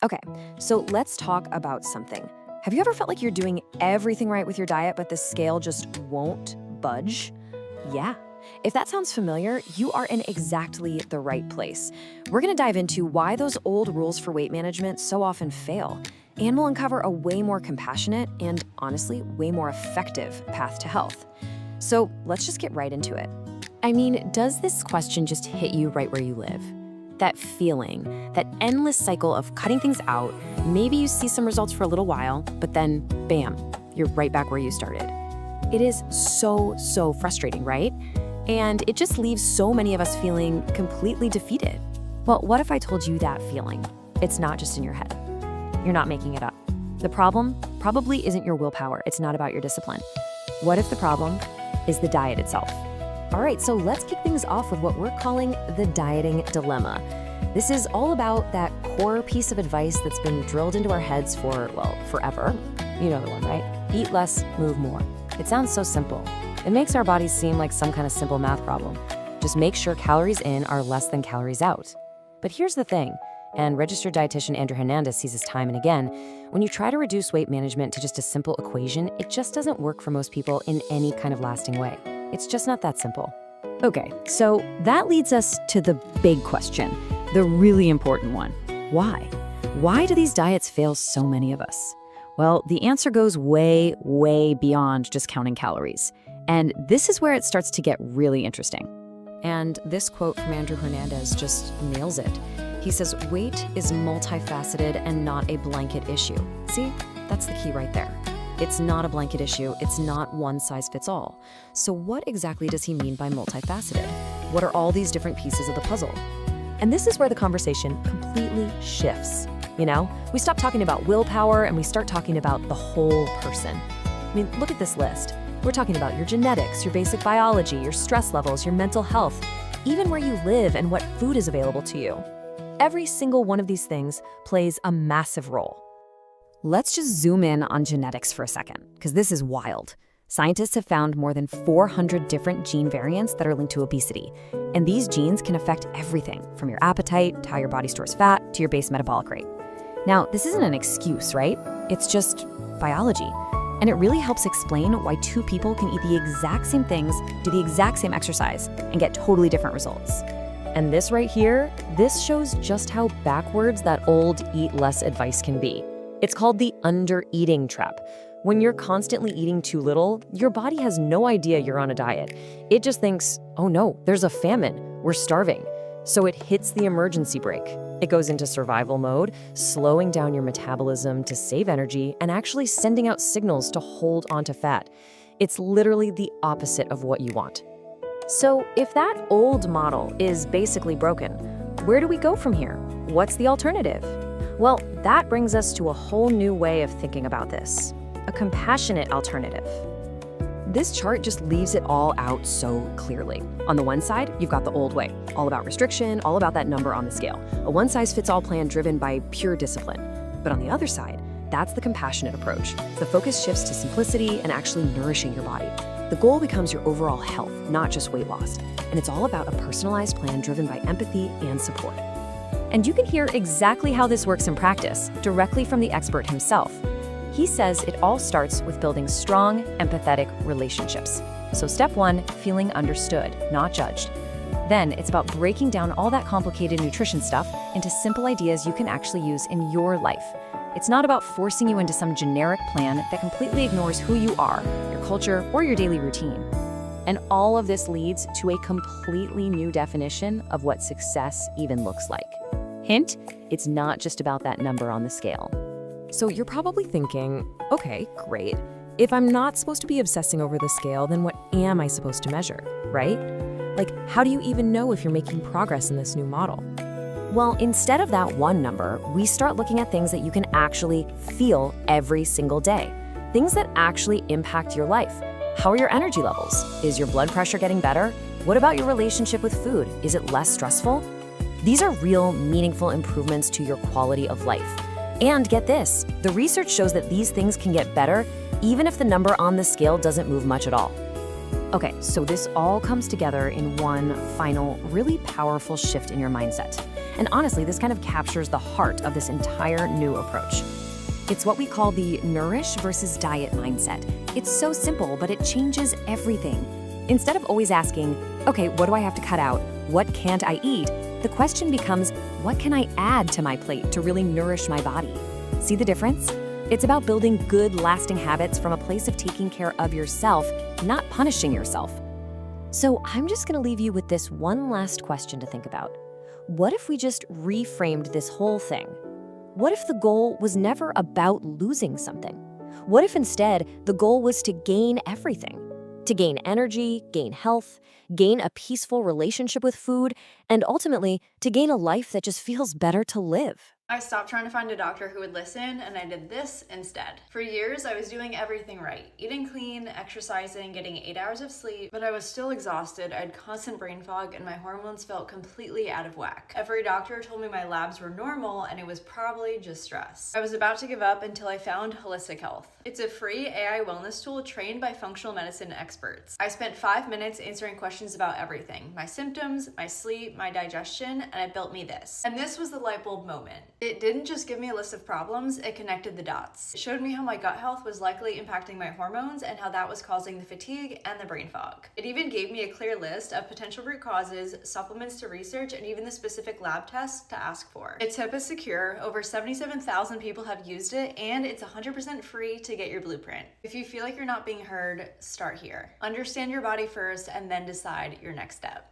Okay, so let's talk about something. Have you ever felt like you're doing everything right with your diet, but the scale just won't budge? Yeah. If that sounds familiar, you are in exactly the right place. We're going to dive into why those old rules for weight management so often fail, and we'll uncover a way more compassionate and, honestly, way more effective path to health. So let's just get right into it. I mean, does this question just hit you right where you live? That feeling, that endless cycle of cutting things out, maybe you see some results for a little while, but then, bam, you're right back where you started. It is so frustrating, right? And it just leaves so many of us feeling completely defeated. Well, what if I told you that feeling? It's not just in your head. You're not making it up. The problem probably isn't your willpower. It's not about your discipline. What if the problem is the diet itself? All right, so let's kick things off with what we're calling the dieting dilemma. This is all about that core piece of advice that's been drilled into our heads for, well, forever. You know the one, right? Eat less, move more. It sounds so simple. It makes our bodies seem like some kind of simple math problem. Just make sure calories in are less than calories out. But here's the thing, and registered dietitian Andrew Hernandez sees this time and again, when you try to reduce weight management to just a simple equation, it just doesn't work for most people in any kind of lasting way. It's just not that simple. Okay, so that leads us to the big question, the really important one. Why? Why do these diets fail so many of us? Well, the answer goes way beyond just counting calories. And this is where it starts to get really interesting. And this quote from Andrew Hernandez just nails it. He says, weight is multifaceted and not a blanket issue. See, that's the key right there. It's not a blanket issue. It's not one size fits all. So what exactly does he mean by multifaceted? What are all these different pieces of the puzzle? And this is where the conversation completely shifts. You know, we stop talking about willpower and we start talking about the whole person. I mean, look at this list. We're talking about your genetics, your basic biology, your stress levels, your mental health, even where you live and what food is available to you. Every single one of these things plays a massive role. Let's just zoom in on genetics for a second, because this is wild. Scientists have found more than 400 different gene variants that are linked to obesity. And these genes can affect everything from your appetite, to how your body stores fat, to your base metabolic rate. Now, this isn't an excuse, right? It's just biology. And it really helps explain why two people can eat the exact same things, do the exact same exercise, and get totally different results. And this right here, this shows just how backwards that old eat less advice can be. It's called the under-eating trap. When you're constantly eating too little, your body has no idea you're on a diet. It just thinks, oh no, there's a famine, we're starving. So it hits the emergency brake. It goes into survival mode, slowing down your metabolism to save energy and actually sending out signals to hold onto fat. It's literally the opposite of what you want. So if that old model is basically broken, where do we go from here? What's the alternative? Well, that brings us to a whole new way of thinking about this, a compassionate alternative. This chart just leaves it all out so clearly. On the one side, you've got the old way, all about restriction, all about that number on the scale, a one-size-fits-all plan driven by pure discipline. But on the other side, that's the compassionate approach. The focus shifts to simplicity and actually nourishing your body. The goal becomes your overall health, not just weight loss. And it's all about a personalized plan driven by empathy and support. And you can hear exactly how this works in practice, directly from the expert himself. He says it all starts with building strong, empathetic relationships. So step one, feeling understood, not judged. Then it's about breaking down all that complicated nutrition stuff into simple ideas you can actually use in your life. It's not about forcing you into some generic plan that completely ignores who you are, your culture, or your daily routine. And all of this leads to a completely new definition of what success even looks like. Hint, it's not just about that number on the scale. So you're probably thinking, okay, great. If I'm not supposed to be obsessing over the scale, then what am I supposed to measure, right? Like, how do you even know if you're making progress in this new model? Well, instead of that one number, we start looking at things that you can actually feel every single day. Things that actually impact your life. How are your energy levels? Is your blood pressure getting better? What about your relationship with food? Is it less stressful? These are real, meaningful improvements to your quality of life. And get this, the research shows that these things can get better even if the number on the scale doesn't move much at all. Okay, so this all comes together in one final, really powerful shift in your mindset. And honestly, this kind of captures the heart of this entire new approach. It's what we call the nourish versus diet mindset. It's so simple, but it changes everything. Instead of always asking, okay, what do I have to cut out? What can't I eat? The question becomes, what can I add to my plate to really nourish my body? See the difference? It's about building good, lasting habits from a place of taking care of yourself, not punishing yourself. So I'm just gonna leave you with this one last question to think about. What if we just reframed this whole thing? What if the goal was never about losing something? What if instead the goal was to gain everything? To gain energy, gain health, gain a peaceful relationship with food, and ultimately to gain a life that just feels better to live. I stopped trying to find a doctor who would listen, and I did this instead. For years, I was doing everything right. Eating clean, exercising, getting 8 hours of sleep, but I was still exhausted. I had constant brain fog, and my hormones felt completely out of whack. Every doctor told me my labs were normal, and it was probably just stress. I was about to give up until I found Holistic Health. It's a free AI wellness tool trained by functional medicine experts. I spent 5 minutes answering questions about everything: my symptoms, my sleep, my digestion, and it built me this. And this was the light bulb moment. It didn't just give me a list of problems, it connected the dots. It showed me how my gut health was likely impacting my hormones and how that was causing the fatigue and the brain fog. It even gave me a clear list of potential root causes, supplements to research, and even the specific lab tests to ask for. Its tip is secure. Over 77,000 people have used it, and it's 100% free to get your blueprint. If you feel like you're not being heard, start here. Understand your body first and then decide your next step.